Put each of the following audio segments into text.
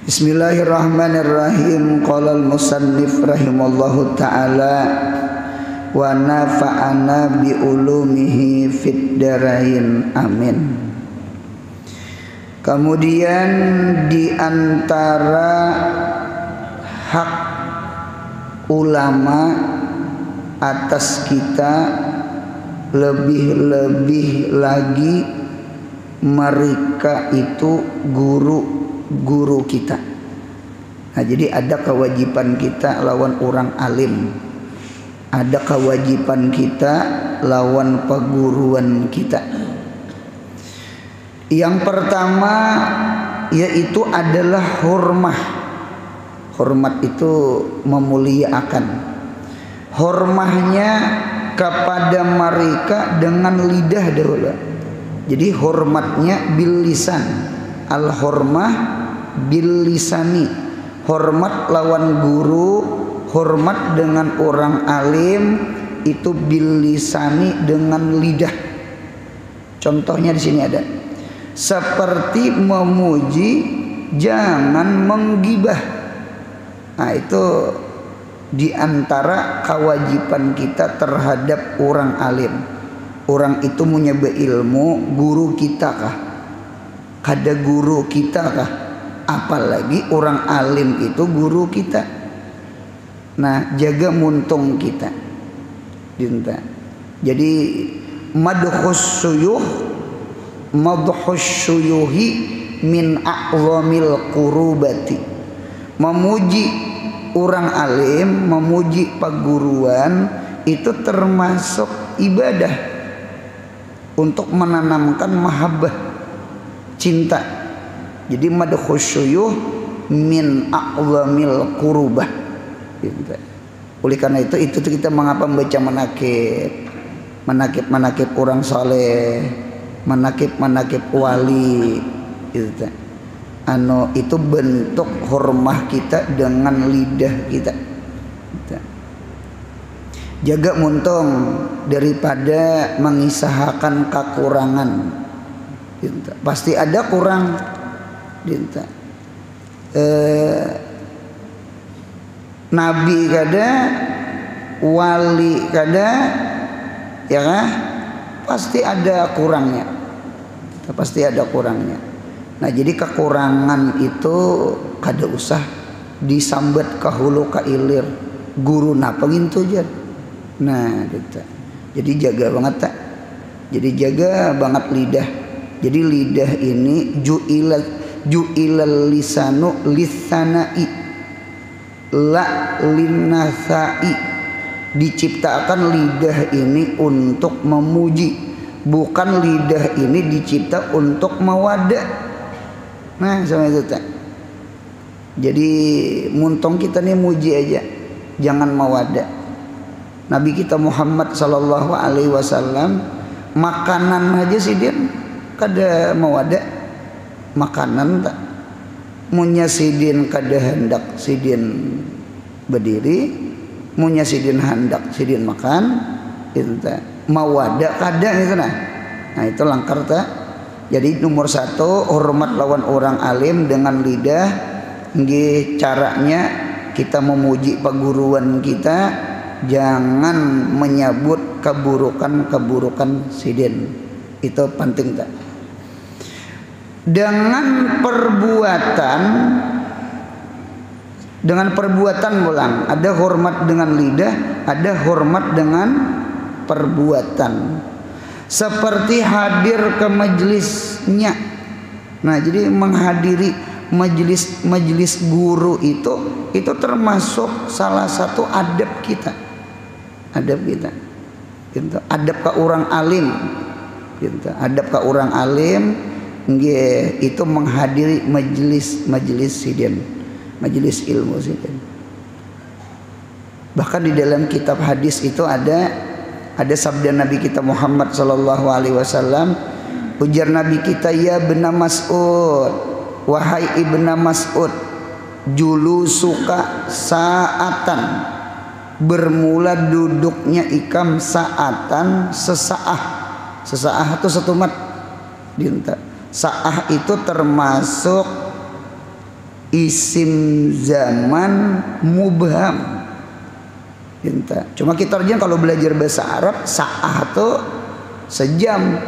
Bismillahirrahmanirrahim. Qala al-musannif rahimallahu ta'ala wa nafa'ana bi ulumihi fid darain amin. Kemudian di antara hak ulama atas kita, lebih-lebih lagi mereka itu guru kita. Nah, jadi ada kewajiban kita lawan orang alim, ada kewajiban kita lawan peguruan kita. Yang pertama yaitu adalah hormat. Hormat itu memuliakan. Hormatnya kepada mereka dengan lidah dahulu. Jadi hormatnya bil lisan. Al hormah bil lisani. Hormat lawan guru, hormat dengan orang alim itu bil lisani dengan lidah. Contohnya di sini ada. Seperti memuji, jangan menggibah. Nah, itu di antara kewajiban kita terhadap orang alim. Orang itu punya ilmu, guru kita kah? Kada guru kita kah? Apalagi orang alim itu guru kita. Nah, jaga muntung kita. Dinta. Jadi madhus syuyuhi min a'zamil qurubati. Memuji orang alim, memuji peguruan itu termasuk ibadah untuk menanamkan mahabbah, cinta. Jadi madhus syuyuh min a'zamil qurubah. Oleh karena itu kita mengapa membaca manakib orang saleh, manakib wali gitu. Itu bentuk hormah kita dengan lidah kita. Jaga muntung daripada mengisahkan kekurangan. Gitu. Pasti ada kurang. Gitu. Nabi kada, wali kada, ya kan? Pasti ada kurangnya. Pasti ada kurangnya. Nah, jadi kekurangan itu kada usah disambat ke hulu ke ilir. Guru napa gitu aja. Nah, gitu. Jadi jaga banget tak. Jadi jaga banget lidah. Jadi lidah ini ju'ilal lisanu lisanai la linnasai. Diciptakan lidah ini untuk memuji, bukan lidah ini dicipta untuk mawadah. Nah, sama itu tak. Jadi muntong kita nih muji aja, jangan mawadah. Nabi kita Muhammad sallallahu alaihi wasallam makanan aja sih dia kada mawadah. Makanan tak munya sidin kada hendak sidin berdiri, munya sidin hendak sidin makan, itu tak mawadah kada itu nah. Nah, itu langkar tak. Jadi nomor satu, hormat lawan orang alim dengan lidah. Nggih, caranya kita memuji peguruan kita, jangan menyebut keburukan sidin. Itu penting tak. Dengan perbuatan ulang, ada hormat dengan lidah, ada hormat dengan perbuatan. Seperti hadir ke majelisnya. Nah, jadi menghadiri majelis guru itu termasuk salah satu adab kita. Adab kita. Gitu. Adab ke orang alim. Gitu. Adab ke orang alim itu menghadiri majelis sidin, majelis ilmu sidin. Bahkan di dalam kitab hadis itu ada sabda Nabi kita Muhammad sallallahu alaihi wasallam, ujar Nabi kita, ya ibna Mas'ud, wahai ibna Mas'ud, julusuka sa'atan, bermula duduknya ikam sa'atan sesaah. Sesaah itu setumat. Dinta. Sa'ah itu termasuk isim zaman mubham. Cuma kita aja kalau belajar bahasa Arab, sa'ah tuh sejam.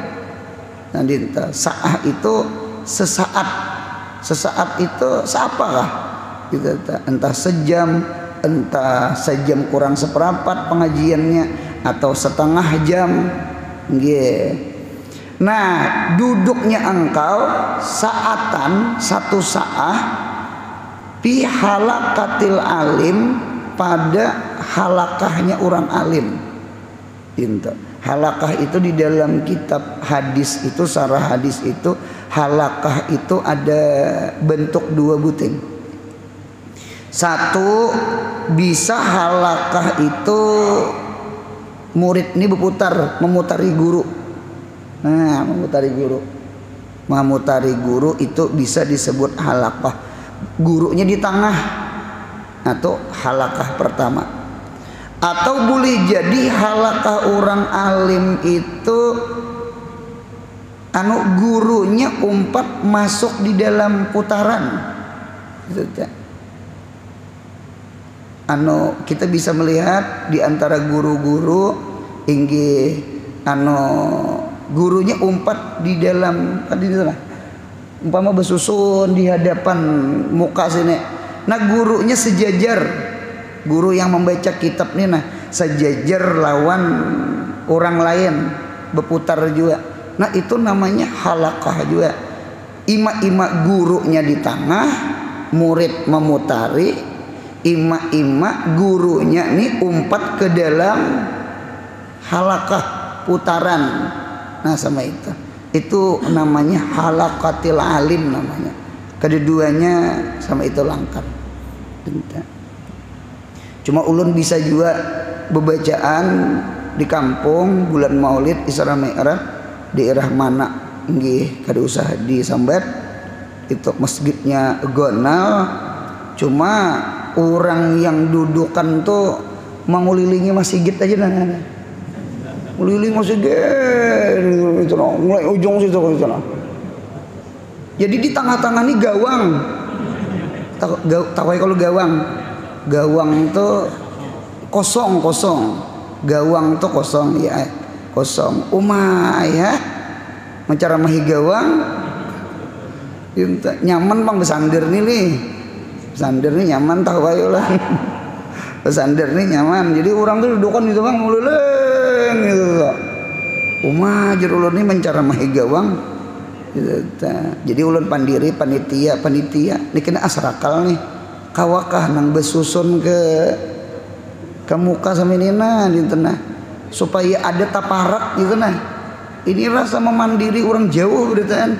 Nah, sa'ah itu sesaat. Sesaat itu seapakah? Entah sejam, entah sejam kurang seperempat pengajiannya, atau setengah jam. Nah, duduknya engkau saatan, satu sa'ah fi halakatil alim, pada halakahnya orang alim. Halakah itu di dalam kitab hadis itu, sarah hadis itu, halakah itu ada bentuk dua buting. Satu, bisa halakah itu murid ini berputar, memutari guru. Nah, memutari guru itu bisa disebut halakah. Gurunya di tengah, atau halakah pertama. Atau boleh jadi halakah orang alim itu gurunya umpat masuk di dalam putaran. Kita bisa melihat di antara guru-guru inggih gurunya umpat di dalam umpama bersusun di hadapan muka sini. Nah, gurunya sejajar, guru yang membaca kitab ini sejajar lawan orang lain, berputar juga. Nah, itu namanya halakah juga. Ima-ima gurunya di tengah, murid memutari, ima-ima gurunya nih umpat ke dalam halakah, putaran. Nah, sama itu namanya halakatil alim namanya. Kedua-duanya sama itu langkah. Cuma ulun bisa juga bebacaan di kampung bulan Maulid Isra Mi'raj daerah mana nggih kada usah disambat, itu masjidnya Gonal. Cuma orang yang dudukan tuh mengulilingi masjid aja ngeliling masjid itu mulai ujung situ itu. Jadi di tengah-tengah ini gawang. Tahu kalau gawang tuh kosong. Gawang tuh kosong ya, kosong. Ya, menceramahi gawang. Nyaman bang besandir nih. Besandir nih nyaman tahu ayo lah. Besandir nih nyaman. Jadi orang tuh dudukan itu bang mululeng gitu. Jer ulun nih menceramahi gawang. Jadi ulun pandiri panitia ini kena asrakal nih kawakah nang besusun ke muka sama ini di tengah supaya ada taparak gitu ini rasa memandiri orang jauh beritaan.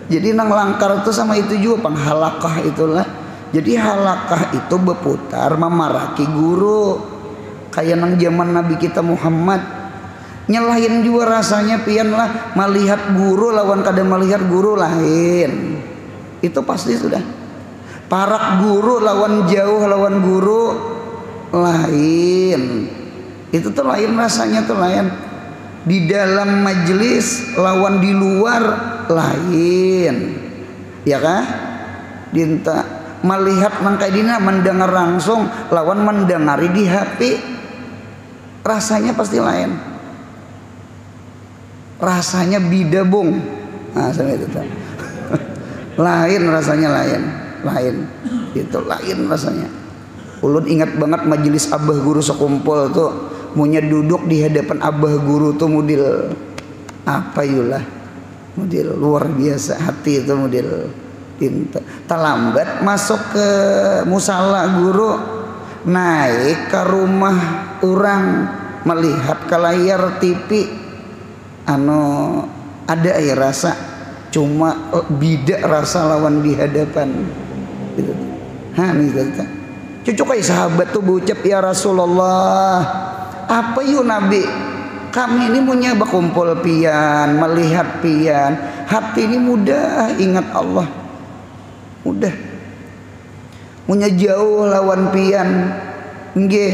Jadi nang langkar itu sama itu juga penghalakah itulah. Jadi halakah itu berputar memaraki guru kayak nang zaman Nabi kita Muhammad. Nyelahin juga rasanya pian lah melihat guru lawan kada melihat guru lain. Itu pasti sudah. Parak guru lawan jauh lawan guru lain. Itu tuh lain rasanya tuh lain. Di dalam majelis lawan di luar lain. Ya kah? Dinta melihat nangkai dina mendengar langsung lawan mendengari di HP. Rasanya pasti lain. Rasanya bidabung. Nah, sama itu tuh. Lain rasanya lain. Itu lain rasanya. Ulun ingat banget majelis abah guru sekumpul tuh munya duduk di hadapan abah guru tuh model apa yulah. Model luar biasa hati itu model pintar. Talambat masuk ke musala guru, naik ke rumah orang melihat ke layar TV. Ada rasa cuma beda rasa lawan di hadapan gitu. Cucu kayak sahabat tuh berucap ya Rasulullah apa yuk Nabi kami ini punya berkumpul pian melihat pian hati ini mudah ingat Allah mudah punya jauh lawan pian nggih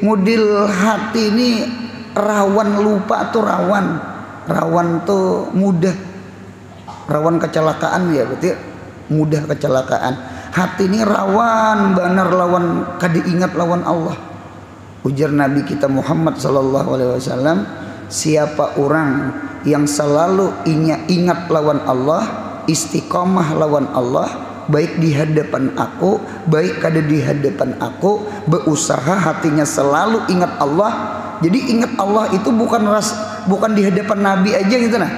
mudil hati ini rawan lupa tuh rawan tuh mudah rawan kecelakaan ya berarti mudah kecelakaan. Hati ini rawan benar lawan kada ingat lawan Allah. Ujar Nabi kita Muhammad sallallahu alaihi wasallam, siapa orang yang selalu ingat lawan Allah, istiqomah lawan Allah, baik di hadapan aku, baik kada di hadapan aku, berusaha hatinya selalu ingat Allah. Jadi ingat Allah itu bukan di hadapan Nabi aja gitu nah.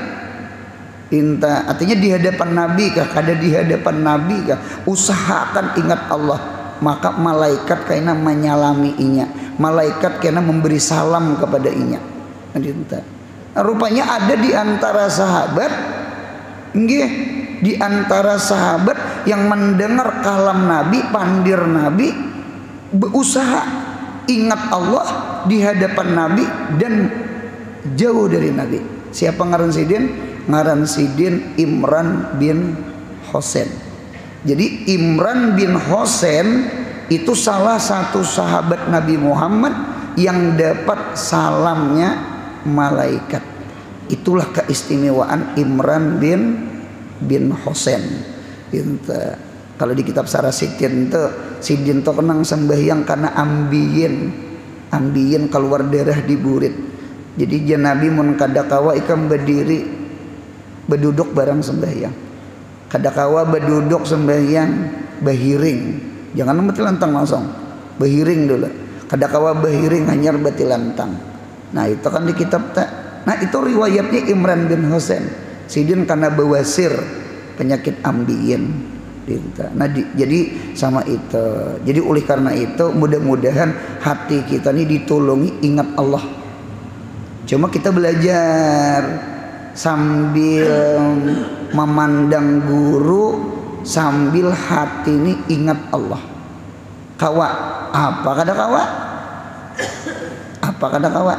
Artinya di hadapan Nabi kah, kada di hadapan Nabi kah, usahakan ingat Allah, maka malaikat kena menyalami inya, malaikat kena memberi salam kepada inya. Nah, rupanya ada di antara sahabat, nggih, di antara sahabat yang mendengar kalam Nabi, pandir Nabi, berusaha ingat Allah di hadapan Nabi dan jauh dari Nabi. Siapa ngaran sidin? Ngaran sidin Imran bin Husain. Jadi Imran bin Husain itu salah satu sahabat Nabi Muhammad yang dapat salamnya malaikat. Itulah keistimewaan Imran bin Husain. Kalau di kitab Sarah Sidin itu kenang sembahyang karena ambien keluar darah di burit. Jadi Nabi mun kadakawa ikam berdiri beduduk barang sembahyang, kadakawa beduduk sembahyang behiring, jangan mati lantang langsung behiring dulu, kadakawa behiring hanyar bati lantang. Nah itu kan di kitab nah itu riwayatnya Imran bin Husain sidin karena bawasir, penyakit ambien. Nah jadi sama itu. Jadi oleh karena itu mudah-mudahan hati kita ini ditolongi ingat Allah. Cuma kita belajar sambil memandang guru, sambil hati ini ingat Allah. Kawa apa kata kawa? Apa kata kawa?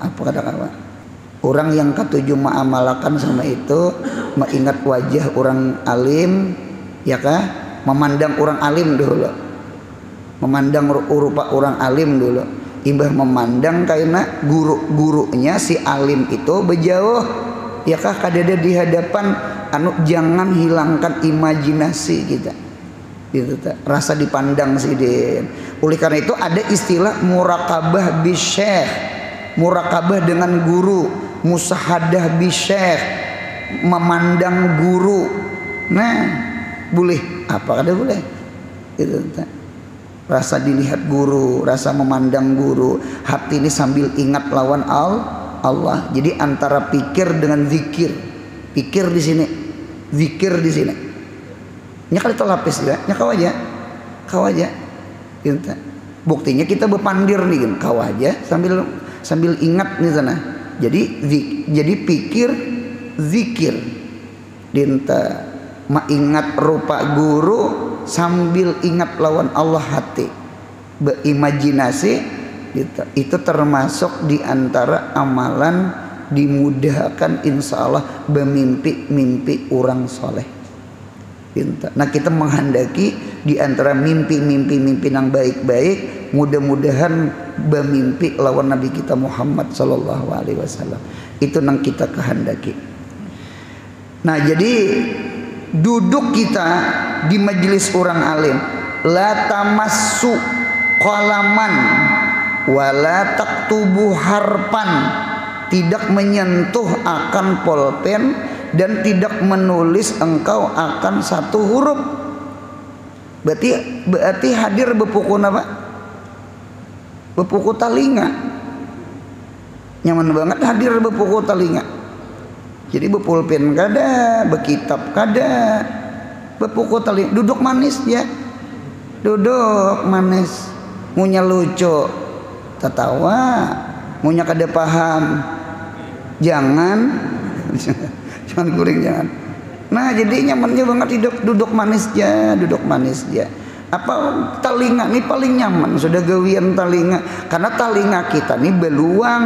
Apa kata kawa? Orang yang ketujuh ma'amalakan sama itu, mengingat wajah orang alim, ya kah? Memandang orang alim dulu, memandang rupa orang alim dulu. Imbah memandang karena guru-gurunya si alim itu berjauh, ya kah? Kadada di hadapan, jangan hilangkan imajinasi kita, gitu, rasa dipandang sidin. Oleh karena itu ada istilah murakabah bisyekh, murakabah dengan guru, musahadah bisyekh, memandang guru. Nah boleh apa kada boleh, gitu. Rasa dilihat guru, rasa memandang guru, hati ini sambil ingat lawan Allah. Jadi antara pikir dengan zikir, pikir di sini, zikir di sini. Nya kali lapis ya, nya kau aja. Gitu. Buktinya kita berpandir nih kan, kau aja sambil ingat nih sana. Jadi pikir, zikir, dinta mengingat rupa guru sambil ingat lawan Allah hati, berimajinasi, gitu. Itu termasuk diantara amalan dimudahkan insya Allah bermimpi-mimpi orang soleh. Nah kita menghendaki diantara mimpi-mimpi yang baik-baik, mudah-mudahan bermimpi lawan Nabi kita Muhammad sallallahu alaihi wasallam. Itu yang kita kehendaki. Nah jadi duduk kita di majelis orang alim, la tamassu qalaman wala taktubu harpan, tidak menyentuh akan pulpen dan tidak menulis engkau akan satu huruf. Berarti hadir bepuku apa? Bepuku talinga. Nyaman banget hadir bepuku talinga. Jadi bepulpen kada, bekitab kada, bepuku talinga. Duduk manis ya, duduk manis, munya lucu, tertawa, munya kada paham, jangan kuring jangan. Nah jadi nyamannya banget duduk manis ya, duduk manis ya. Apa talinga ini paling nyaman, sudah gawian talinga, karena talinga kita ini beluang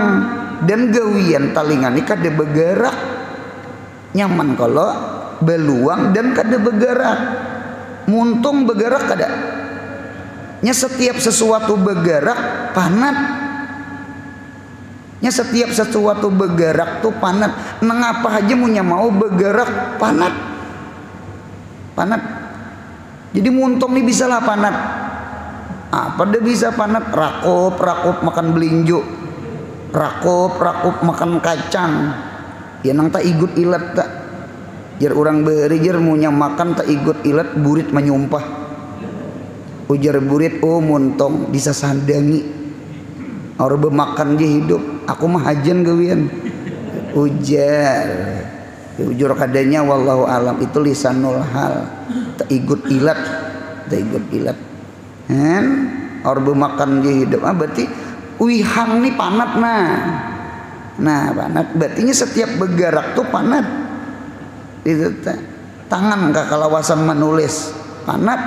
dan gawian talinga ini kada bergerak. Nyaman kalau beluang dan kada bergerak. Muntung bergerak kada. Nya setiap sesuatu bergerak panat. Nya setiap sesuatu bergerak tuh panat. Nengapa aja munya mau bergerak panat. panat. Jadi muntong nih bisa lah panat. Apa dia bisa panat? Rakop makan belinjo, rakop makan kacang. Ya nang tak ikut ilat tak. Jar orang beri jar munya makan tak ikut ilat burit menyumpah. Ujar burit oh muntong bisa sandangi. Orang bemakan je hidup. Aku mah hajan gawian. Ujar. Ujur kadanya wallahu alam itu lisanul hal. Tak ikut ilat. Kan orang bemakan je hidup. Berarti wihang nih panat nah panat berarti setiap bergerak tuh panat. Itu tangan kakalawasan menulis panat,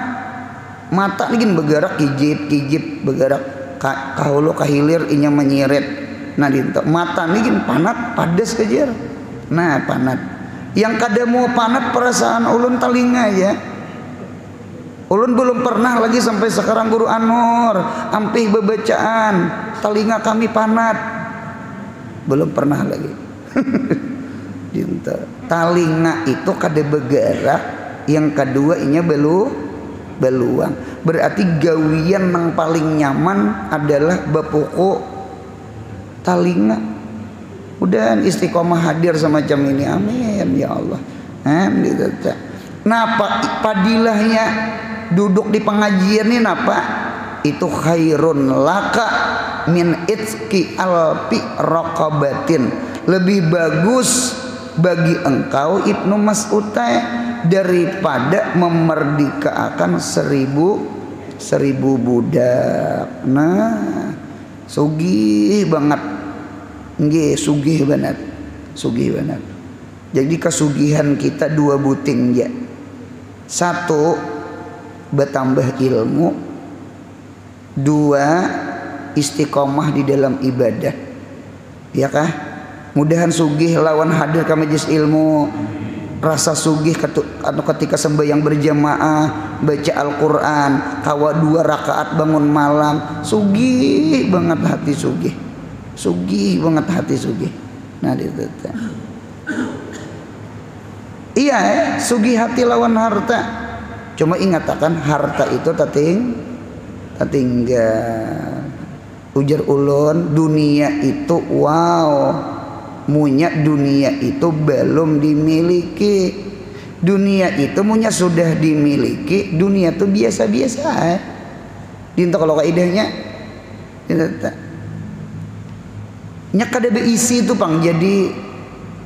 mata nih bergerak kijip bergerak kahulu kahilir inya menyiret. Nah dinto mata nih panat padas kejar. Nah panat yang kada mau panat perasaan ulun telinga ya. Ulun belum pernah lagi sampai sekarang guru Anur ampih bebacaan telinga kami panat, belum pernah lagi. Telinga itu kada bergerak, yang kedua inya beluang. Berarti gawian yang paling nyaman adalah bapuku telinga. Udah istiqomah hadir semacam ini, amin ya Allah. Napa padilahnya duduk di pengajian ini napa? Itu khairun laka min itki alfi raqabatin. Lebih bagus bagi engkau Ibnu Mas'ud daripada memerdekakan seribu budak. Nah, sugih banget. Nggih, sugih banget. Jadi kesugihan kita dua buting ya. Satu, bertambah ilmu. Dua, istiqomah di dalam ibadah. Ya kah? Mudahan sugih lawan hadir ke majelis ilmu. Rasa sugih ketika sembahyang berjamaah, baca Al-Quran, kawa 2 rakaat bangun malam. Sugih banget hati sugih. Nah itu. Iya sugih hati lawan harta. Cuma ingatakan harta itu tinggal. Ujar ulun dunia itu wow, munya dunia itu belum dimiliki. Dunia itu munya sudah dimiliki. Dunia itu biasa-biasa. Dinta kalau kaidahnya nya kada beisi itu pang jadi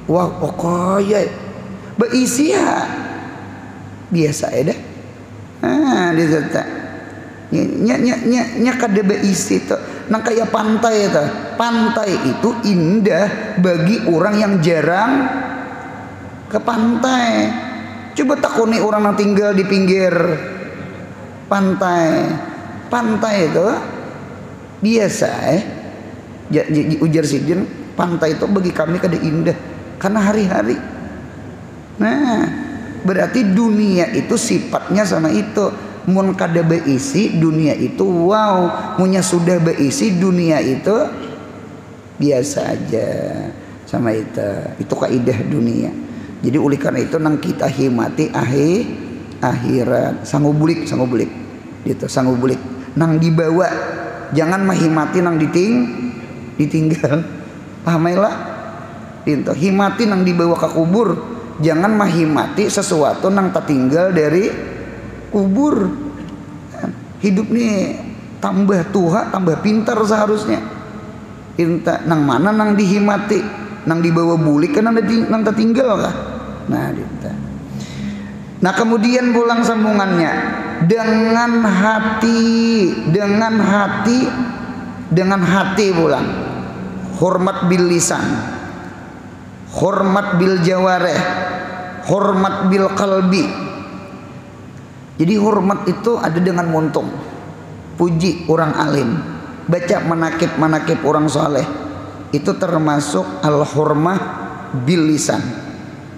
wah pokoknya beisi ya biasa ya dah. Ditata nya kada beisi itu nang kayak pantai itu. Pantai itu indah bagi orang yang jarang ke pantai. Coba takuni orang yang tinggal di pinggir pantai. Pantai itu biasa ujar sidin pantai itu bagi kami kada indah karena hari-hari. Nah berarti dunia itu sifatnya sama itu. Mun kada beisi dunia itu wow, munya sudah beisi dunia itu biasa aja sama itu. Itu kaidah dunia. Jadi oleh karena itu nang kita himati akhirat sangubulik gitu, sangubulik nang dibawa, jangan mahimati nang ditinggal. Pahamailah itu himati nang dibawa ke kubur, jangan mahimati sesuatu nang tertinggal dari kubur. Hidup nih tambah tua tambah pintar seharusnya. Inta nang mana nang dihimati, nang dibawa bulik kan nang tertinggal kah? Nah dinta. Nah kemudian pulang sambungannya dengan hati pulang. Hormat bil lisan, hormat bil jawareh, hormat bil qalbi. Jadi hormat itu ada dengan muntung, puji orang alim, baca manakib orang soleh, itu termasuk al-hormah bil lisan.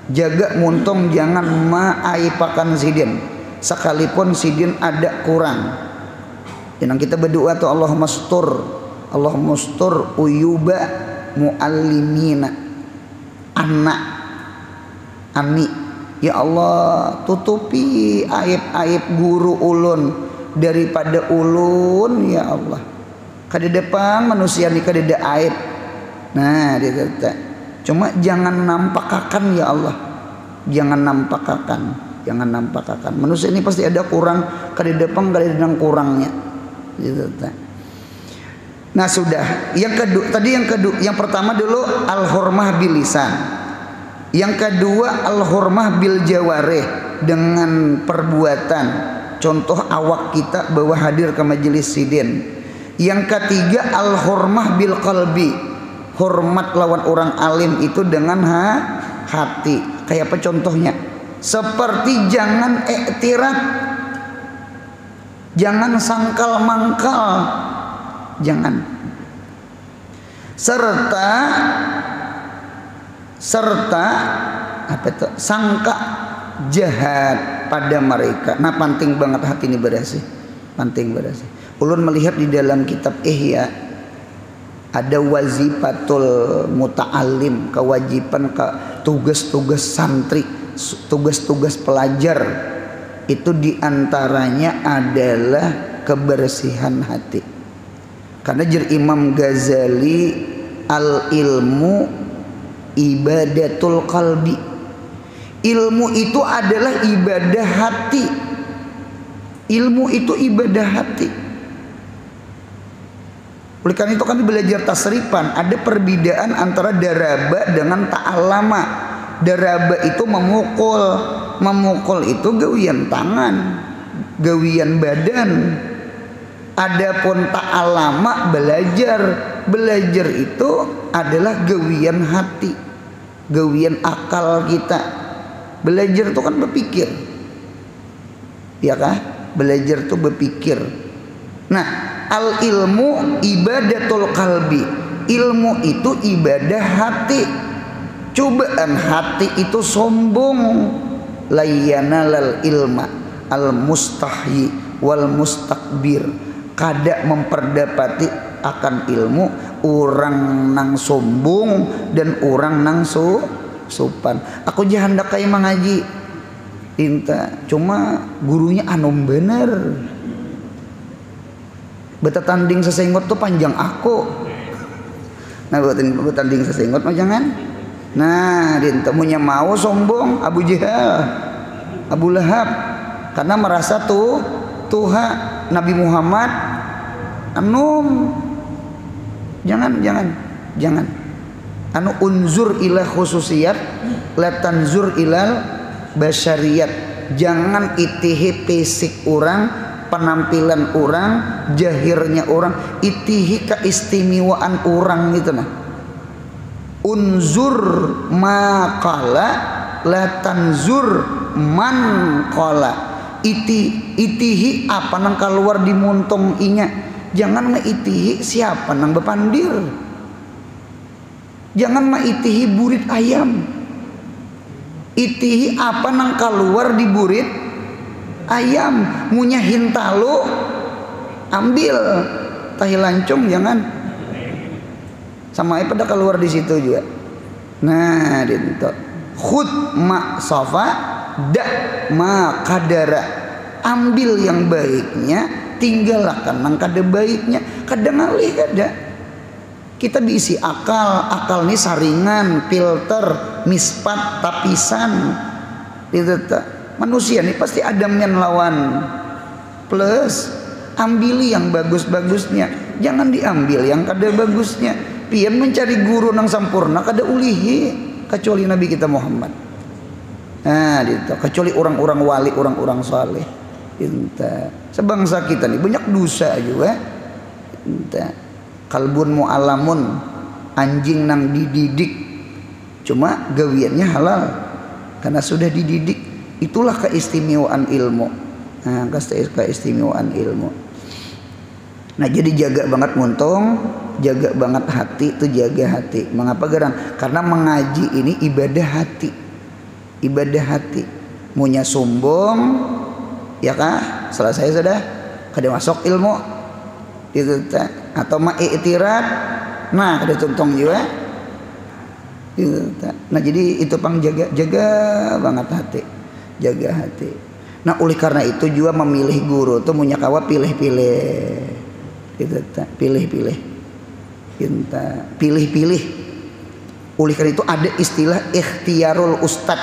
Jaga muntung jangan maaipakan sidin, sekalipun sidin ada kurang. Yang kita berdoa tuh Allahumma stur uyuba muallimina anak ani Ya Allah, tutupi aib-aib guru ulun daripada ulun ya Allah. Kada depan manusia ni kada ada aib. Nah, dia kata, cuma jangan nampakakan ya Allah. Jangan nampakakan. Manusia ini pasti ada kurang, kada depan kada ada kurangnya. Dia kata. Nah, sudah. Yang pertama dulu al-hurmah bil lisan. Yang kedua al-hurmah bil jawarih, dengan perbuatan. Contoh awak kita bawa hadir ke majelis sidin. Yang ketiga al-hurmah bil qalbi, hormat lawan orang alim itu dengan hati. Kayak apa contohnya? Seperti jangan iktirat, jangan sangkal mangkal, jangan. Serta apa itu? Sangka jahat pada mereka. Nah, penting banget hati ini berasi. Penting berasi. Ulun melihat di dalam kitab Ihya ada wazifatul muta'allim, kewajiban tugas-tugas santri, tugas-tugas pelajar. Itu diantaranya adalah kebersihan hati. Karena jer Imam Ghazali, al ilmu ibadatul qalbi, ilmu itu adalah ibadah hati. Ilmu itu ibadah hati. Oleh karena itu kami belajar tasrifan, ada perbedaan antara daraba dengan ta'allama. Daraba itu memukul itu gawian tangan, gawian badan. Adapun ta'allama belajar itu adalah gawian hati, gawian akal kita. Belajar itu kan berpikir, ya kah? Belajar itu berpikir. Nah, al ilmu ibadatul qalbi, ilmu itu ibadah hati. Cobaan hati itu sombong. Layanalal ilma al mustahyi wal mustakbir, kada memperdapati akan ilmu orang nang sombong dan orang nang sopan. Aku jahandak kayak mengaji tinta, cuma gurunya anom bener. Betatanding sesenggot tuh panjang aku. Nah, betatanding sesenggot mah jangan. Nah, dinta punya mau sombong Abu Jahal, Abu Lahab, karena merasa Tuhan Nabi Muhammad anum. Jangan. Anu unzur ila khususiyat, la tanzur ilal basyariyat. Jangan itihi fisik orang, penampilan orang, jahirnya orang, itihi keistimewaan orang gitu nah. Unzur maqala la tanzur man qala. Itihi apa nang keluar di muntong inya. Jangan maitihi siapa nang bepandir. Jangan maitihi burit ayam. Itihi apa nang keluar di burit ayam. Munya hintalo ambil, tahi lancung jangan. Sama aja pada keluar di situ juga. Nah, dinto. Khud ma safa da ma kadara. Ambil yang baiknya, tinggalkan nang kada baiknya. Kadang ngalih kada. Kita diisi akal ini saringan, filter, mispat, tapisan. Itu manusia ini pasti ada men lawan plus. Ambil yang bagus-bagusnya, jangan diambil yang kada bagusnya. Pian mencari guru nang sampurna kada ulihi kecuali Nabi kita Muhammad. Nah, itu kecuali orang-orang wali, orang-orang saleh. Sebangsa kita nih banyak dosa juga. Kalbun mu'alamun, anjing nang dididik, cuma gawiannya halal karena sudah dididik. Itulah keistimewaan ilmu. Nah, keistimewaan ilmu. Nah, jadi jaga banget muntung, jaga banget hati, itu jaga hati. Mengapa gerang? Karena mengaji ini ibadah hati. Ibadah hati. Munya sombong, ya kah? Selesai sudah, kada masuk ilmu. Itu atau ma'iktirat. Nah, ada contoh juga. Nah jadi itu pang jaga banget hati, jaga hati. Nah oleh karena itu juga memilih guru tuh punya kawa pilih-pilih, gitu, pilih-pilih, pilih-pilih. Oleh karena itu ada istilah ikhtiyarul ustad,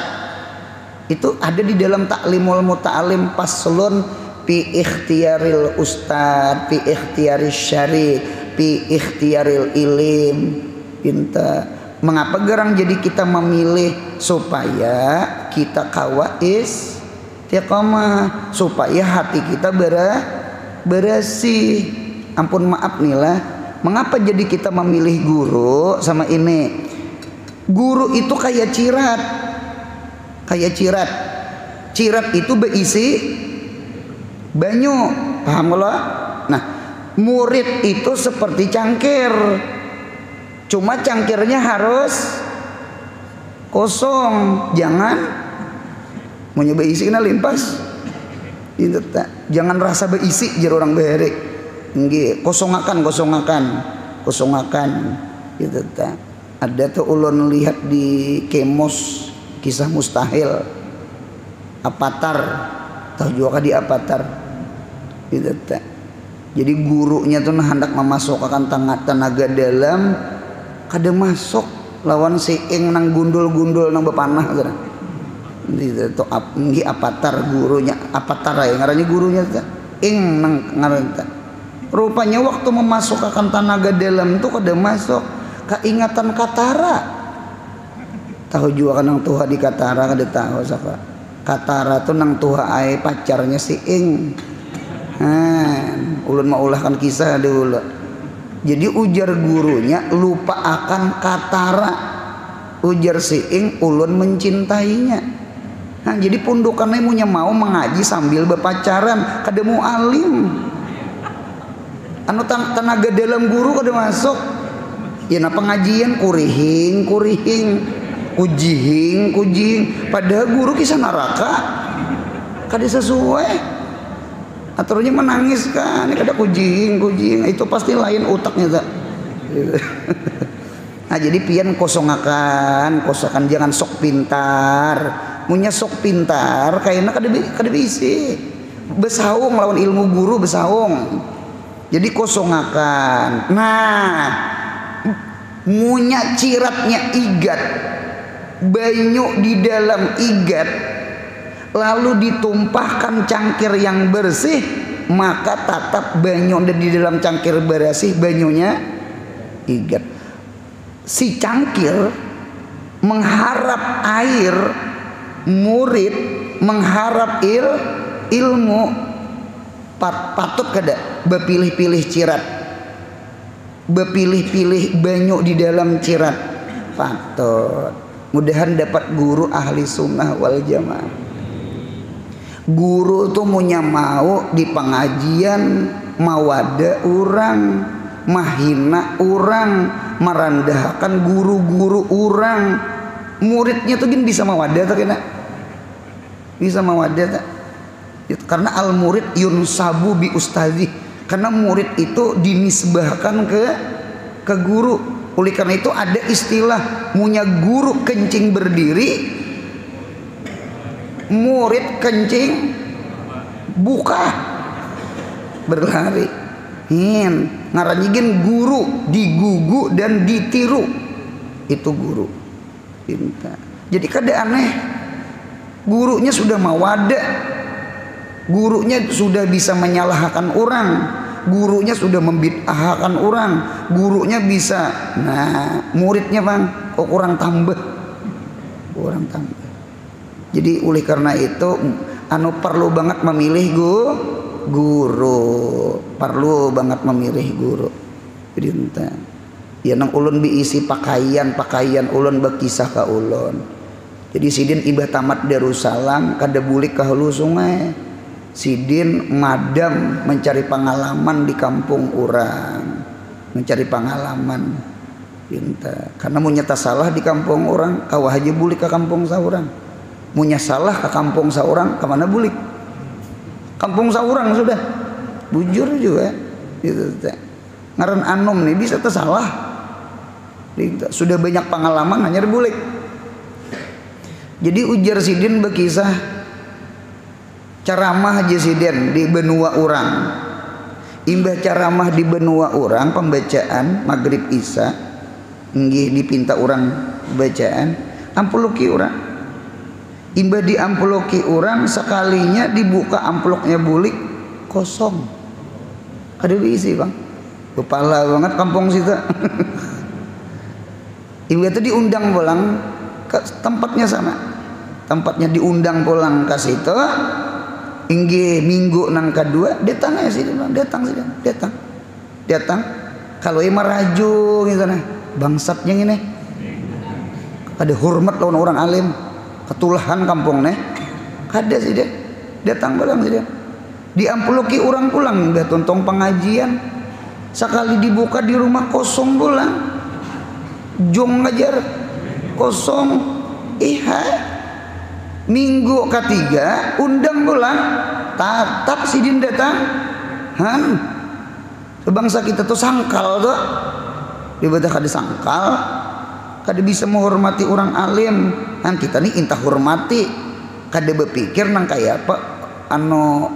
itu ada di dalam Ta'limul Muta'alim paslon fi ikhtiyaril ustad, fi ikhtiyaril syari, fi ikhtiyaril ilim. Mengapa gerang jadi kita memilih supaya kita kawa istiqomah, supaya hati kita bersih. Ampun maaf nih lah, mengapa jadi kita memilih guru sama ini? Guru itu kayak cirat, cirat itu berisi banyu, paham lo? Nah murid itu seperti cangkir, cuma cangkirnya harus kosong, jangan mau nyoba isi kena limpas, itu tak, jangan rasa berisi jar orang berik, kosongakan, gitu tak. Ada tuh ulun lihat di Kemos kisah mustahil, Avatar, tahu juga di Avatar, gitu tak. Jadi gurunya tuh hendak memasukkan tenaga dalam, kada masuk lawan si ing nang gundul-gundul nang bepanah gitu. Itu Avatar gurunya, Avatar ya ngarannya gurunya tuh ing nang ngaran. Rupanya waktu memasukkan tenaga dalam tuh kada masuk, keingatan Katara. Tahu juga kan nang tuha di Katara, kada tahu saka. Katara tuh nang tuha ai pacarnya si ing. Ulun mau ulahkan kisah dulu. Jadi ujar gurunya lupa akan Katara, ujar si ing ulun mencintainya. Jadi pundukannya punya mau mengaji sambil berpacaran, kada mau alim. Anu tenaga dalam guru kada masuk. Ya na pengajian kurihing, kujihing. Padahal guru kisah neraka, kada sesuai. Aturnya menangis kan, kada kujing, itu pasti lain otaknya tak. Nah jadi pian kosongakan, jangan sok pintar. Munya sok pintar, kayaknya kada bisi. Besaung lawan ilmu guru besaung. Jadi kosongakan. Nah, munya ciratnya igat, banyu di dalam igat, lalu ditumpahkan cangkir yang bersih, maka tatap banyu di dalam cangkir bersih, banyunya igat. Si cangkir mengharap air, murid mengharap ilmu, patut kada bepilih-pilih cirat, bepilih-pilih banyu di dalam cirat, patut. Mudahan dapat guru ahli sunnah wal jamaah. Guru tuh punya mau di pengajian mawada orang, mahina orang, merendahkan guru-guru orang. Muridnya tuh gini bisa mawada tak kena? Bisa mawada tak? Karena al murid yunsabu bi ustazi, karena murid itu dinisbahkan ke guru. Oleh karena itu ada istilah munya guru kencing berdiri, murid kencing buka berlari. Ngaranjigin guru digugu dan ditiru, itu guru. Jadi kada aneh, gurunya sudah mawada, gurunya sudah bisa menyalahkan orang, gurunya sudah membid'ahkan orang, gurunya bisa. Nah muridnya bang kok kurang tambah. Jadi oleh karena itu perlu banget memilih guru, perlu banget memilih guru. Jadi ya nang ulun diisi pakaian ulun berkisah ka ulun. Jadi sidin ibah tamat Darussalam kada bulik ka hulu sungai. Sidin madam mencari pengalaman di kampung orang, mencari pengalaman. Karena mau nyata salah di kampung orang, kawah aja bulik ke kampung saurang. Munya salah ke kampung saurang, kemana bulik? Kampung saurang sudah, bujur juga. Gitu. Ngaran anom nih bisa tersalah. Sudah banyak pengalaman hanya bulik. Jadi ujar sidin berkisah ceramah aja sidin di benua orang. Imbah ceramah di benua orang pembacaan maghrib isya nggih dipinta orang bacaan amploki orang. Imbah diamploki orang sekalinya dibuka amploknya bulik kosong. Ada isi bang. Kepala banget kampung situ. Imbah itu diundang pulang ke tempatnya sama. Tempatnya diundang pulang ke situ. Inggi minggu nang kedua datang ya sih datang kalau ima raju gitu nah bangsatnya ini ada hormat lawan orang alim ketulahan kampung nih ada sih dia datang pulang sih dia diamploki orang pulang udah tontong pengajian sekali dibuka di rumah kosong pulang jong ngajar kosong minggu ketiga undang pulang tatap sidin datang sebangsa kita tuh sangkal tuh dibaca kada sangkal kada bisa menghormati orang alim kita nih intah hormati kada berpikir nang kayak apa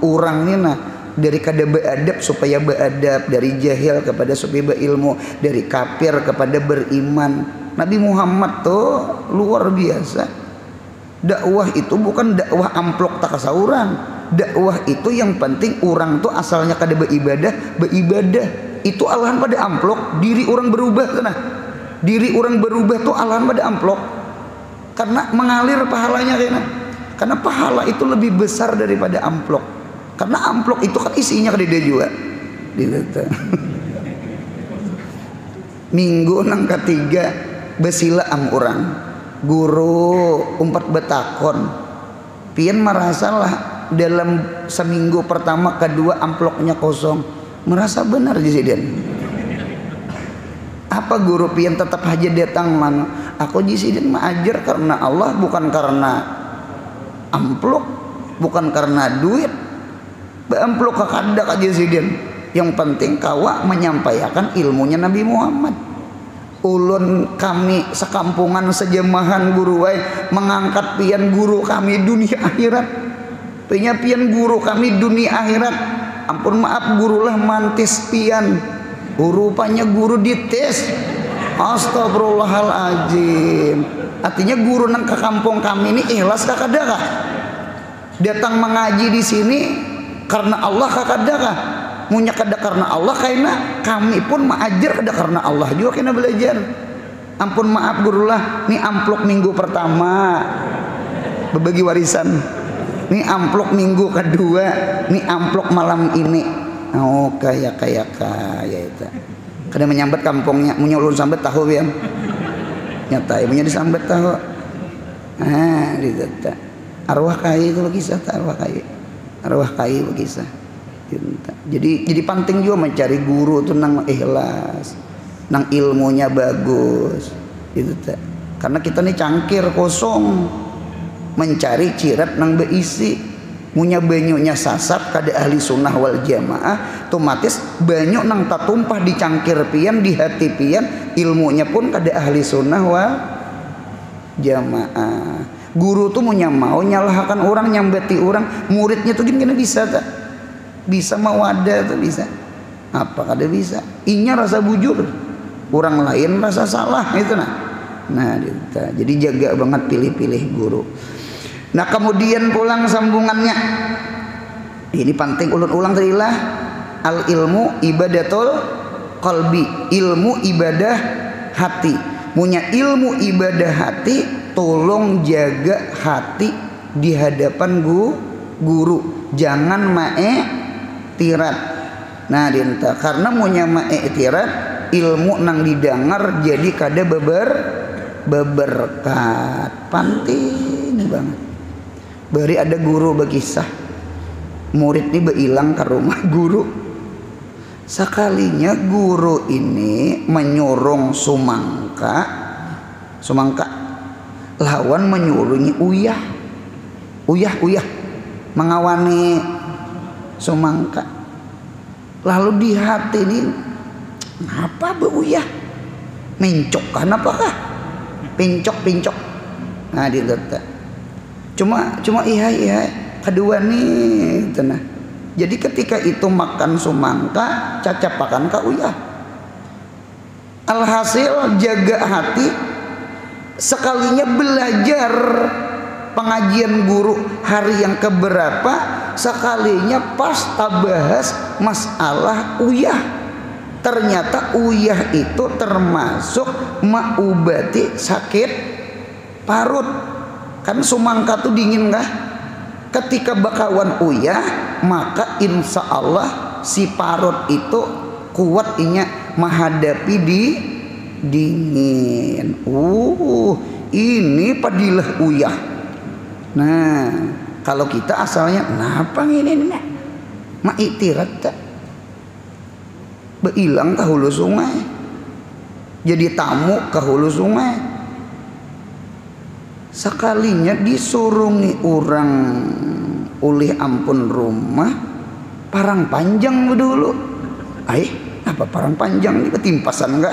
orang nih nah dari kada beradab supaya beradab dari jahil kepada supaya berilmu dari kafir kepada beriman. Nabi Muhammad tuh luar biasa. Dakwah itu bukan dakwah amplok tak kasauran. Dakwah itu yang penting orang tuh asalnya kada beribadah itu alahan pada amplok diri orang berubah nah. Diri orang berubah tuh alahan pada amplok karena mengalir pahalanya kayaknya. Karena pahala itu lebih besar daripada amplok. Karena amplok itu kan isinya kada juga. Minggu nang ketiga besila am orang. Guru umpat betakon pian merasalah dalam seminggu pertama kedua amploknya kosong merasa benar jisiden apa guru pian tetap aja datang mana aku jisiden mengajar karena Allah bukan karena amplok bukan karena duit amplok kakada kak jisiden yang penting kawa menyampaikan ilmunya Nabi Muhammad. Ulun kami sekampungan sejemahan guru mengangkat pian guru kami dunia akhirat pian guru kami dunia akhirat ampun maaf gurulah mantis pian rupanya guru dites astagfirullahaladzim artinya guru nang ke kampung kami ini ikhlas kakadakah datang mengaji di sini karena Allah kakadakah munya kada karena Allah karena kami pun mengajar kada karena Allah juga kena belajar ampun maaf gurulah ini amplok minggu pertama berbagi warisan ini amplok minggu kedua ini amplok malam ini oh kaya itu kada menyambat kampungnya munya ulun sambat tahu ya nyata ibunya disambat tahu ditata arwah kai itu berkisah arwah kai berkisah. Jadi penting juga mencari guru tuh nang ikhlas, nang ilmunya bagus, gitu tak. Karena kita nih cangkir kosong, mencari cirat nang beisi, munya banyunya sasap kada ahli sunnah wal jamaah, otomatis banyak nang tatumpah di cangkir pian di hati pian, ilmunya pun kada ahli sunnah wal jamaah. Guru tuh munya mau nyalahkan orang nyambeti orang, muridnya tuh gimana bisa tak? Bisa mawadah tuh bisa apa kada bisa inya rasa bujur orang lain rasa salah itu nah jadi jaga banget pilih-pilih guru. Nah kemudian pulang sambungannya ini penting ulang tadilah al ilmu ibadatul qalbi ilmu ibadah hati punya ilmu ibadah hati tolong jaga hati di hadapan guru jangan tirat. Nah dinta karena munya tirat ilmu nang didengar jadi kada beberkat penting banget. Bari ada guru berkisah murid ini beilang ke rumah guru sekalinya guru ini menyuruh sumangka lawan menyuruhnya uyah mengawani sumangka lalu di hati ini apa beuyah mencok kan apakah pincok nah di cuma iya kedua nih tenah. Jadi ketika itu makan sumangka cacapakan ka uyah. Alhasil jaga hati, sekalinya belajar pengajian guru hari yang keberapa, sekalinya pas tabahas masalah uyah, ternyata uyah itu termasuk ma'ubati sakit parut. Kan sumangka tuh dingin kah? Ketika bakawan uyah, maka insya Allah si parut itu kuat inya menghadapi di dingin. Ini padilah uyah. Nah, kalau kita asalnya napa ini nih? Ma itirat tak? Beilang ke hulu sungai. Jadi tamu ke hulu sungai. Sekalinya disurungi orang ulih ampun rumah parang panjang dulu. Apa parang panjang ini ketimpasan enggak?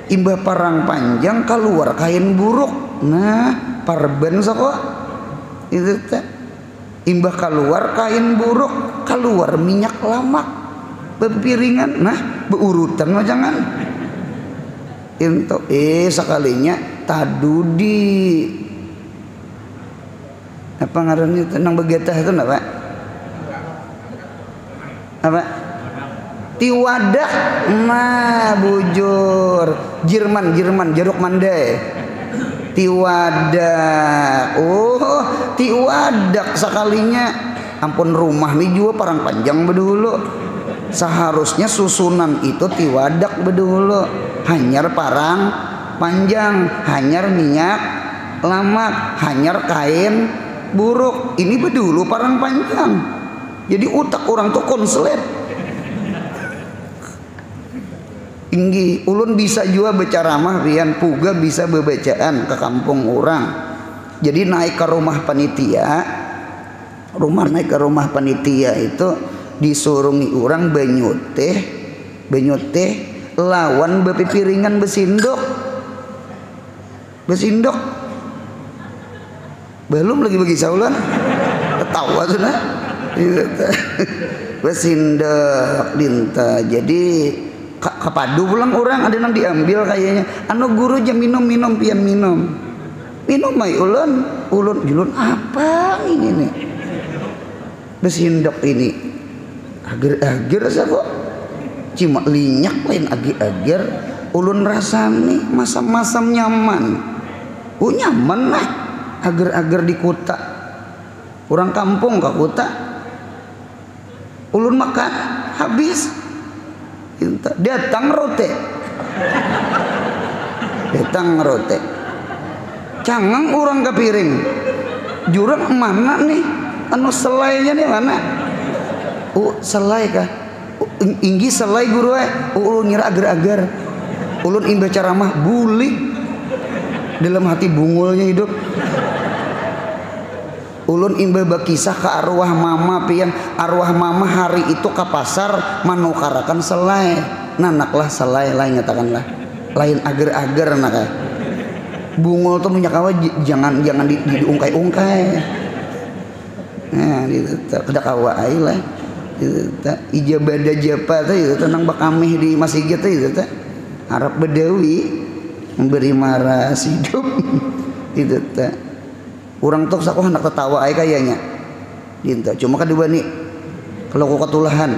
Imbah parang panjang keluar kain buruk. Nah, parben kok itu teh. Imbah keluar kain buruk, keluar minyak lamak bepiringan. Nah, beurutan mah jangan. Into sekalinya tadudi apa ngarannya tenang begetah itu enggak Pak? Apa? Tiwadak. Nah, bujur Jerman jeruk mandai tiwadak. Tiwadak sekalinya ampun rumah nih juga parang panjang bedulu. Seharusnya susunan itu tiwadak bedulu, hanyar parang panjang, hanyar minyak lamak, hanyar kain buruk. Ini bedulu parang panjang. Jadi utak orang tuh konslet. Tinggi ulun bisa juga baca ramah pian puga bisa bebacaan ke kampung orang. Jadi naik ke rumah panitia itu disurungi orang banyu teh lawan bepipiringan besindok belum lagi bagi saulan ketawa sudah besindok dinta. Jadi kepadu pulang orang ada yang diambil kayaknya anu guru jam minum pian minum mai ulun apa ini nih besindok ini agar saya kok cuma linyak lain agar ulun rasani masam nyaman nyaman lah agar di kota orang kampung ke kota ulun makan habis datang rote cangang orang ke piring jurang mana nih anu selainya nih mana selai kah inggi selai guru ulun ngira agar ulun imbah caramah bulik dalam hati bungulnya hidup. Ulun imbah bakisah ke arwah mama pian arwah mama hari itu ke pasar manukarakan selai nanaklah selai lain nyatakanlah lain agar nak bungul tuh minyak awal jangan diungkai-ungkai. Nah itu kedak awal lah itu ijabada japa tuh itu tenang bakamih di masjid itu Arab Bedawi memberi maras hidup itu orang tuh sakoh hendak tertawa ay kayaknya dinta cuma kedua nih kalau kok ketulahan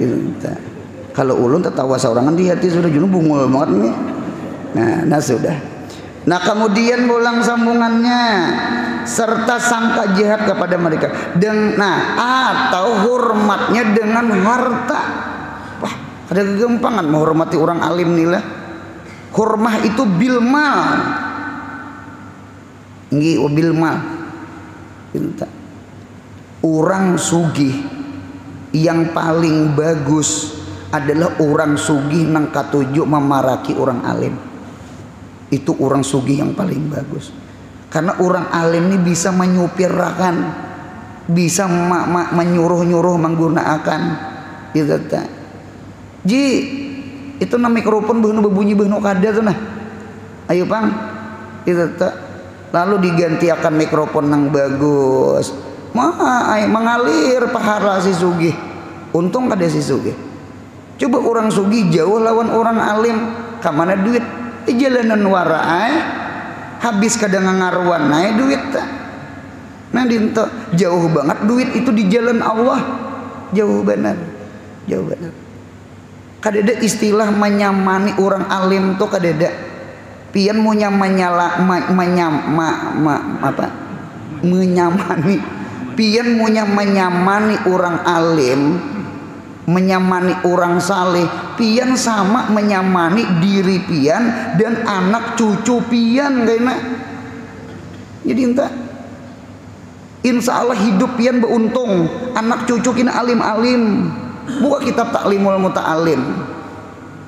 dinta kalau ulun tertawa seorangan di hati sudah jenuh bungul banget nih. Nah sudah. Nah kemudian ulang sambungannya serta sangka jahat kepada mereka atau hormatnya dengan harta. Wah ada kegempangan menghormati orang alim nih lah. Hormah itu bilmal ngi bilmal orang sugih yang paling bagus adalah orang sugih nang katuju memaraki orang alim. Itu orang sugih yang paling bagus karena orang alim ini bisa menyupirkan, bisa menyuruh-nyuruh menggunakan gitu. Ji Itu na mikrofon beunu bebunyi beunu kada tuh nah. Ayo pang itu tuh. Lalu digantiakan mikrofon yang bagus. Mengalir pahala si sugih. Untung kada si sugih. Coba orang sugih jauh lawan orang alim. Kamana duit? Di jalanan warai. Habis kadang ngaruan naik duit. Nah dinto jauh banget duit itu di jalan Allah. Jauh benar. Jauh benar. Kadeda istilah menyamani orang alim tuh kadeda. Pian munya menyamani. Pian munya menyamani orang alim, menyamani orang saleh. Pian sama menyamani diri pian dan anak cucu pian kayaknya. Jadi entah. Insya Allah hidup pian beruntung. Anak cucu kina alim-alim. Buka kitab Taklimul Muta'alim.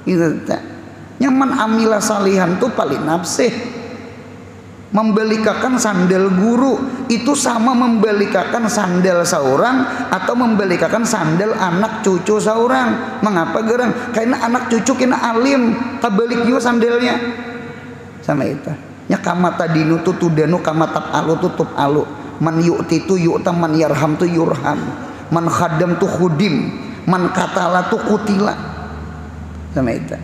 Gitu tak. Nyaman amilah salihan tuh paling nafsih. Membelikakan sandal guru itu sama membelikakan sandal seorang atau membelikakan sandal anak cucu seorang. Mengapa gerang? Karena anak cucu kena alim, kabalik juga sandalnya. Sama itu. Nya kamata dinu tutudanu kamatab alu tutup alu. Man yu'ti tu yu'tam, man yarham tu yurham, man khadam tu khudim, man katala tu kutila. Sama itu.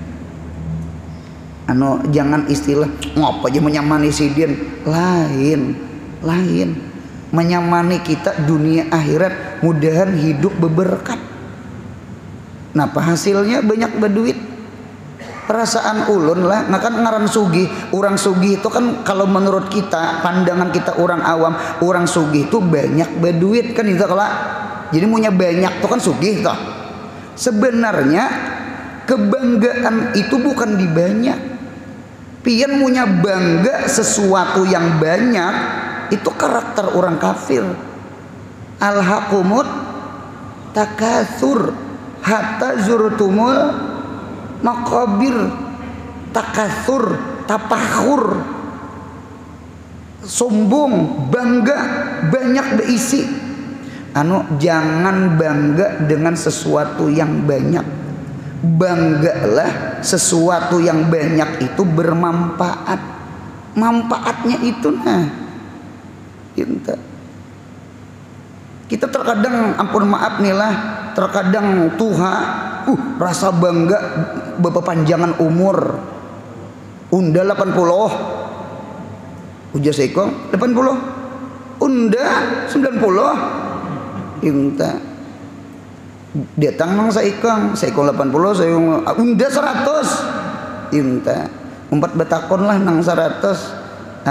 Jangan istilah ngapa aja menyamani sidin. Lain menyamani kita dunia akhirat, mudahan hidup berberkat. Napa hasilnya banyak berduit. Perasaan ulun lah, nah kan ngaran sugih. Orang sugih itu kan kalau menurut kita, pandangan kita orang awam, orang sugih itu banyak berduit kan itu kalau. Jadi punya banyak itu kan sugih toh. Sebenarnya kebanggaan itu bukan di banyak. Pian punya bangga sesuatu yang banyak itu karakter orang kafir. Alhaqumut takatsur hatta zurtumul maqabir. Takatsur, tapakhur, sombong, bangga, banyak berisi. Jangan bangga dengan sesuatu yang banyak. Banggalah sesuatu yang banyak itu bermanfaat. Manfaatnya itu nah. Kita terkadang ampun maaf nih lah, terkadang tuha rasa bangga berpanjangan umur. Unda 80. Ujar sekong 80. Unda 90. Inta. Datang nang saikong 80, saikong unda 100. Inta. Umpat betakon lah nang 100.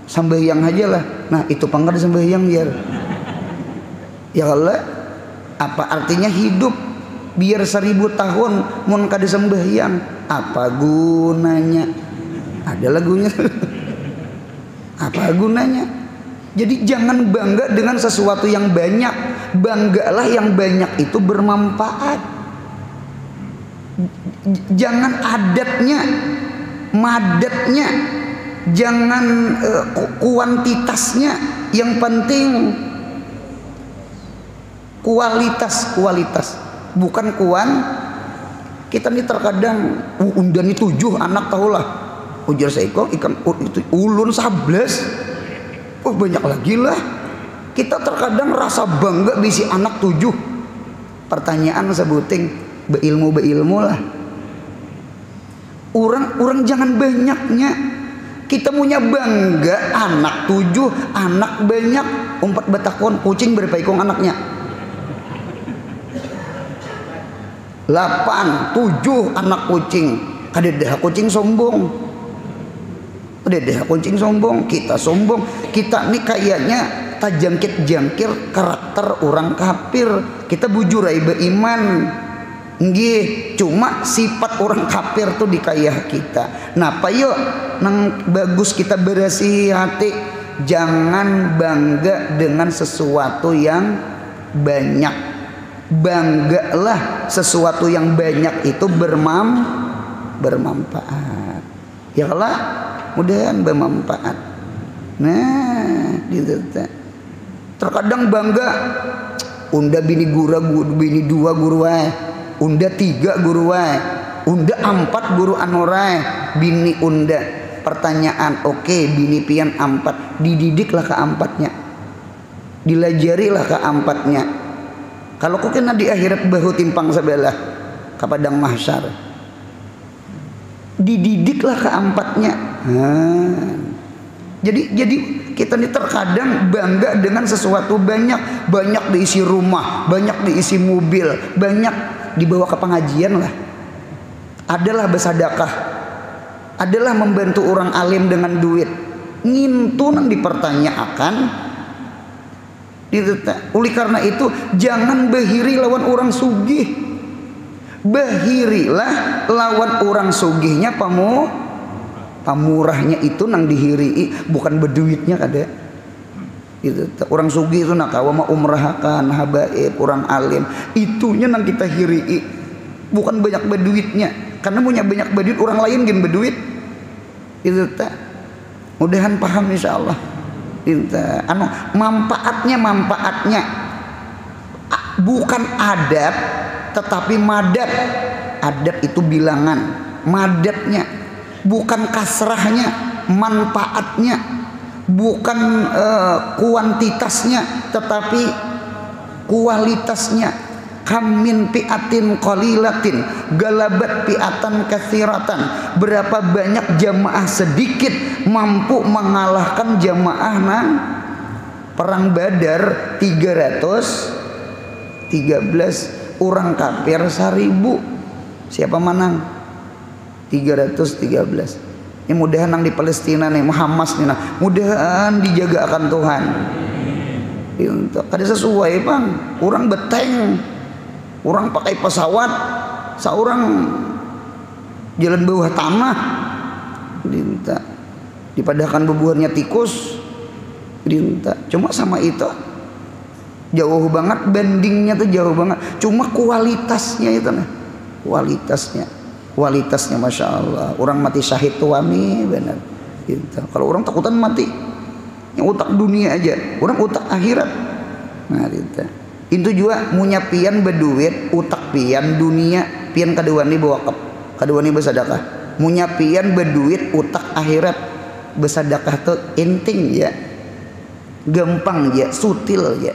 Sambayang aja lah. Nah itu pangkat sambayang biar. Ya Allah, apa artinya hidup? Biar 1000 tahun mun kada sembahyang, apa gunanya? Ada lagunya. Apa gunanya? Jadi jangan bangga dengan sesuatu yang banyak. Banggalah yang banyak itu bermanfaat. Jangan adatnya, madatnya, jangan kuantitasnya. Yang penting kualitas. Bukan kuan. Kita nih terkadang undani 7 anak tahulah. Ujar seekor ikan itu ulun 11. Banyak lagi lah. Kita terkadang rasa bangga bisi anak 7. Pertanyaan sebuting beilmu lah. Orang jangan banyaknya. Kita punya bangga anak 7, anak banyak. Umpat betakon kucing berpaikong anaknya. 8, 7 anak kucing. Kadedah kucing sombong. Kadedah kucing sombong. Kita sombong. Kita nih kayaknya tajangkit-jangkir karakter orang kafir. Kita bujurai beriman. Nggih, cuma sifat orang kafir tuh dikayah kita. Napa yuk nang bagus kita berasi hati. Jangan bangga dengan sesuatu yang banyak. Banggalah sesuatu yang banyak itu bermanfaat. Ya Allah, mudahan bermanfaat. Nah, gitu. Terkadang bangga unda bini 2 guru unda 3 guru wae, unda 4 guru anurai, bini unda. Pertanyaan, oke, bini pian 4, dididiklah ke 4-nya, dilajarilah ke 4-nya. Kalau kau kena di akhirat bahu timpang sebelah ke padang mahsyar, dididiklah ke 4-nya. Jadi kita ini terkadang bangga dengan sesuatu banyak diisi rumah, banyak diisi mobil, banyak dibawa ke pengajian lah, adalah bersedekah, adalah membantu orang alim dengan duit, ngintu nang dipertanyakan. Oleh karena itu jangan bahiri lawan orang sugih, bahirilah lawan orang sugihnya pamurahnya itu nang dihirii, bukan berduitnya kada. Itu orang sugih itu nak kawa mah umrahkan habaib orang alim, itunya nang kita hirii, bukan banyak berduitnya. Karena punya banyak berduit orang lain gen berduit. Itu tak. Mudahan paham insyaallah. Itu manfaatnya bukan adat tetapi madat. Adat itu bilangan, madatnya bukan kasrahnya, manfaatnya bukan kuantitasnya tetapi kualitasnya. Kam min pi'atin qalilatin galabat pi'atan katsiratan. Berapa banyak jamaah sedikit mampu mengalahkan jamaah nang perang Badar 313 orang kafir 1000. Siapa menang? 313. Ini mudahan nang di Palestina nih, Hamas nih, nah, mudahan dijaga akan Tuhan. Kada sesuai bang, orang beteng, orang pakai pesawat, seorang jalan bawah tanah, dipadahkan bebuhannya tikus, cuma sama itu jauh banget, bandingnya tuh jauh banget, cuma kualitasnya itu nah, kualitasnya masya Allah. Orang mati syahid tuh wami benar. Kalau orang takutan mati, yang utak dunia aja, orang utak akhirat. Nah itu juga munya pian berduit, utak pian dunia, pian kadewani bawa kep, kadewani bersedekah. Munya pian berduit, utak akhirat, bersedekah tuh inting ya, gampang ya, sutil ya.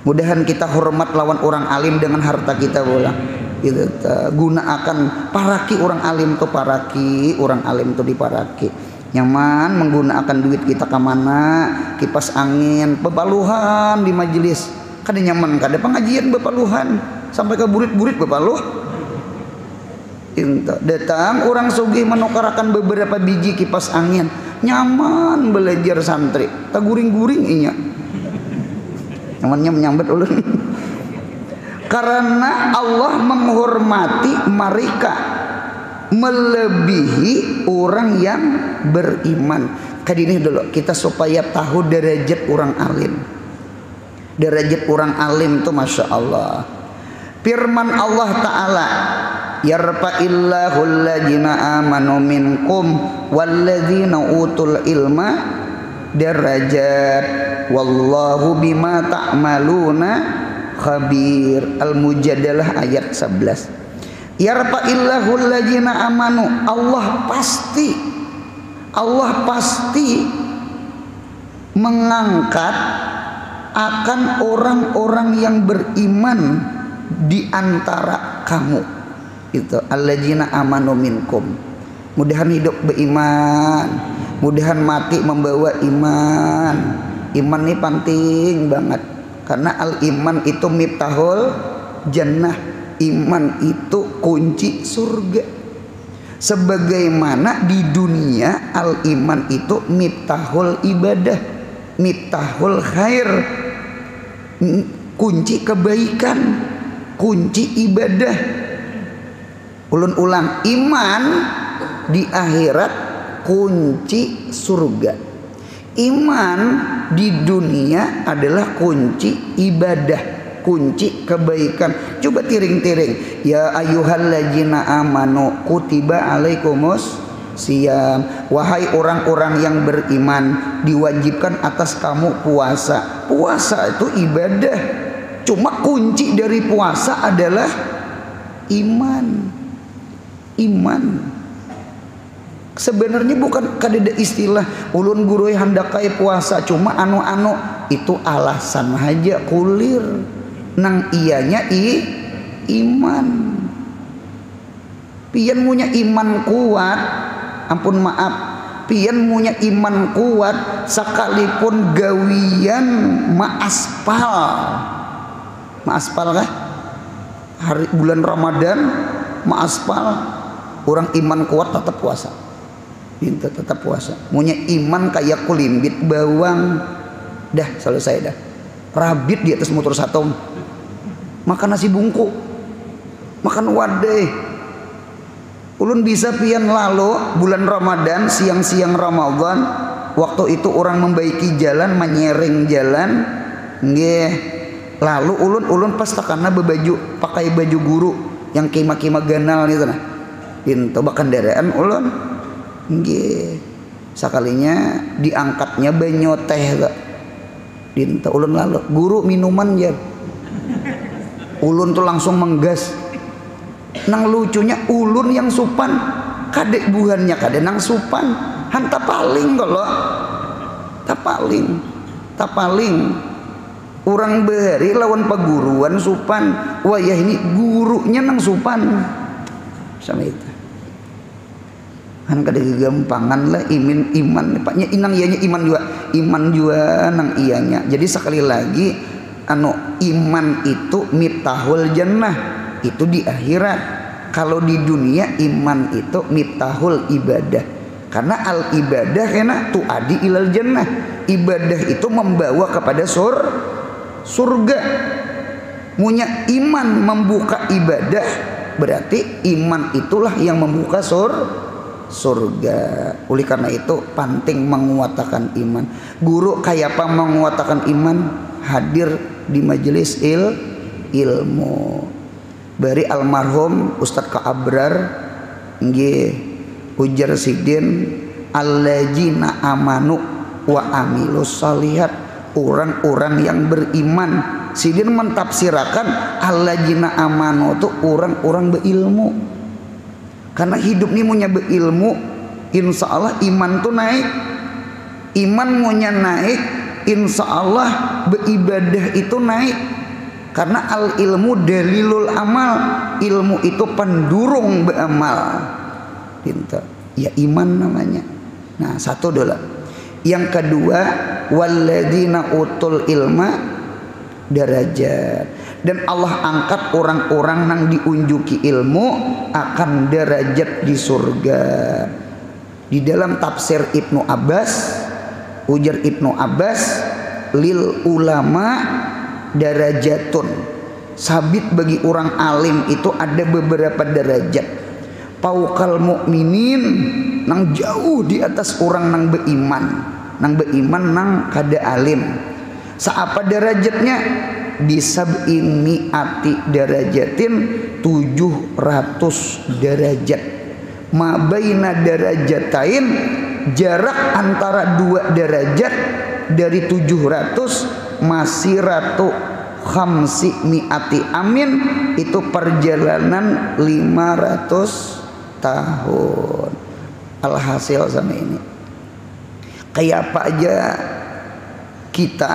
Mudahan kita hormat lawan orang alim dengan harta kita bola. Gunakan paraki orang alim tuh, paraki orang alim tuh diparaki. Nyaman menggunakan duit kita kemana, kipas angin, bepaluhan di majelis, kada nyaman, kada pengajian bepaluhan sampai ke burit-burit bepaluh. Datang orang sugih menukarakan beberapa biji kipas angin, nyaman belajar santri, tak guring-guring inya, nyamannya menyambet ulun. Karena Allah menghormati mereka melebihi orang yang beriman. Kadini dulu kita supaya tahu derajat orang alim. Derajat orang alim tuh masya Allah. Firman Allah Ta'ala, yarfa'illahu alladzina amanu minkum walladzina utul ilma darajat wallahu bima ta'maluna khabir. Al-Mujadalah ayat 11. Yarfa'illahu alladzina amanu, Allah pasti mengangkat akan orang-orang yang beriman di antara kamu. Itu alladzina amanu minkum. Mudahan hidup beriman, mudahan mati membawa iman. Iman ini penting banget, karena al-iman itu miftahul jannah. Iman itu kunci surga. Sebagaimana di dunia al-iman itu miftahul ibadah, miftahul khair, kunci kebaikan, kunci ibadah. Ulun ulang, iman di akhirat kunci surga. Iman di dunia adalah kunci ibadah, kunci kebaikan. Coba tiring-tiring, ya ayyuhalladzina amanu kutiba alaikumus siyam, wahai orang-orang yang beriman, diwajibkan atas kamu puasa. Puasa itu ibadah. Cuma kunci dari puasa adalah iman. Sebenarnya bukan kadeda istilah ulun guru handakai puasa, cuma anu itu alasan aja kulir. Nang iyanya iman. Pian punya iman kuat, ampun maaf, pian punya iman kuat sekalipun gawian maaspal kah? Hari bulan Ramadan maaspal, orang iman kuat tetap puasa. Pintu tetap puasa. Punya iman kayak kulimbit bawang. Dah selesai dah. Rabit di atas motor satu. Makan nasi bungku. Makan wadeh. Ulun bisa pian lalu bulan Ramadan, siang-siang Ramadan, waktu itu orang membaiki jalan, menyering jalan. Nggih. Lalu ulun pas takana pakai baju guru yang kima-kima ganal itu nah. Pintu bahkan deraan ulun. Nggih. Sakalinya diangkatnya banyo teh kak. Dinta ulun lalu guru minuman ya. Ulun tuh langsung menggas. Nang lucunya ulun yang supan, kadek buhannya kadek nang supan. Hanta paling kalau tapaling. Orang behari lawan paguruan supan. Wah ya ini gurunya nang supan. Sama itu. Kan kada gampangan lah iman paknya inang ianya iman juga nang ianya. Jadi sekali lagi iman itu miftahul jannah itu di akhirat. Kalau di dunia iman itu miftahul ibadah. Karena al ibadah kena tuadi ilal jannah. Ibadah itu membawa kepada surga. Munya iman membuka ibadah, berarti iman itulah yang membuka surga. Oleh karena itu penting menguatkan iman. Guru kayak apa menguatkan iman? Hadir di majelis ilmu. Bari almarhum Ustadz Kaabrar nggih ujar sidin alladzina amanu wa amilus shalihat, orang-orang yang beriman. Sidin mentafsirakan alladzina amanu itu orang-orang berilmu. Karena hidup ini punya berilmu, insya Allah iman tuh naik. Iman punya naik, insya Allah beribadah itu naik. Karena al ilmu dalilul amal, ilmu itu pendurung beramal. Pintar. Ya iman namanya. Nah satu dulu. Yang kedua, walladzina utul ilma darajat. Dan Allah angkat orang-orang yang diunjuki ilmu akan derajat di surga. Di dalam tafsir Ibnu Abbas, ujar Ibnu Abbas, lil ulama darajatun. Sabit bagi orang alim itu ada beberapa derajat. Paukal mukminin nang jauh di atas orang nang beriman nang kada alim. Saapa derajatnya? Bisab'in mi'ati darajatin 700 derajat. Ma baina darajatain, jarak antara dua derajat dari 700 masiratu khamsi mi'ati amin, itu perjalanan 500 tahun. Alhasil sama ini kayak apa aja kita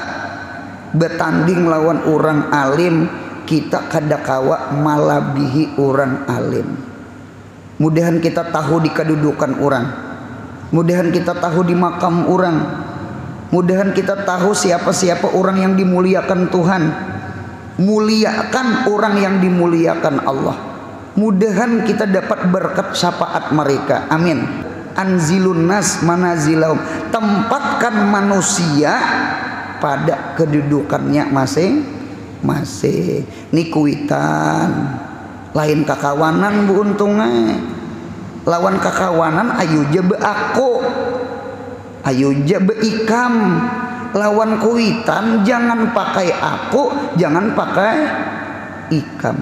bertanding lawan orang alim, kita kadakawa malabihi orang alim. Mudahan kita tahu di kedudukan orang, mudahan kita tahu di makam orang, mudahan kita tahu siapa-siapa orang yang dimuliakan Tuhan. Muliakan orang yang dimuliakan Allah. Mudahan kita dapat berkat syafaat mereka, amin. Anzilun nas manazilahum, tempatkan manusia pada kedudukannya masing-masing. Ini kuitan lain kakawanan bu untungnya. Lawan kakawanan ayu je be aku, ayu je be ikam. Lawan kuitan jangan pakai aku, jangan pakai ikam.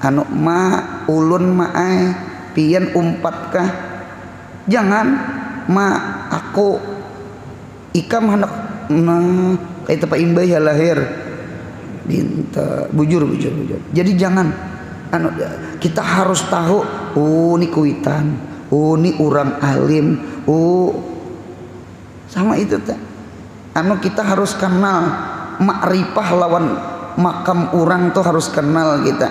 Anu ma ulun mae pian umpatkah, jangan ma aku ikam hendak nah kayak tepa imbay ya lahir dinta bujur. Jadi jangan kita harus tahu, oh ini kuitan, oh ini orang alim, oh sama itu teh. Kita harus kenal makrifah lawan makam orang tuh harus kenal kita.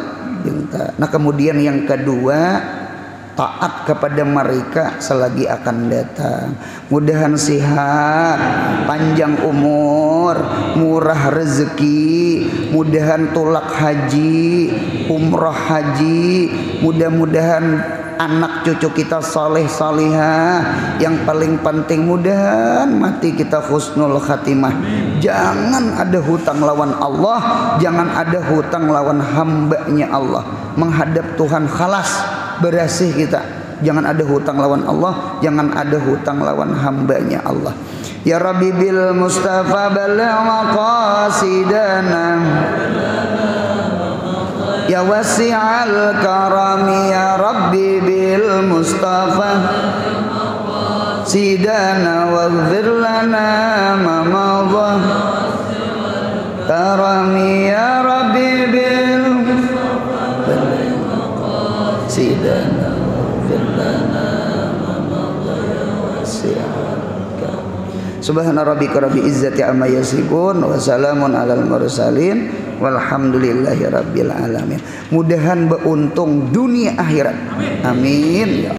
Nah kemudian yang kedua, taat kepada mereka selagi akan datang. Mudahan sehat, panjang umur, murah rezeki, mudahan tulak haji, umrah haji, mudah-mudahan anak cucu kita saleh salihah. Yang paling penting mudahan mati kita husnul khatimah. Jangan ada hutang lawan Allah, jangan ada hutang lawan hambanya Allah. Menghadap Tuhan khalas, bersih kita. Jangan ada hutang lawan Allah, jangan ada hutang lawan hambanya Allah. Ya Rabbi bil Mustafa balagh maqasidana, ya wasi'al karami ya Rabbi bil Mustafa sidana waghfir lana ma madha karami ya Rabbi bil sidana waghfir lana ma madha ya wasi'al. Subhana rabbika rabbil izzati amma yasifun wa salamun alal mursalin walhamdulillahi rabbil alamin. Mudahan beuntung dunia akhirat. Amin.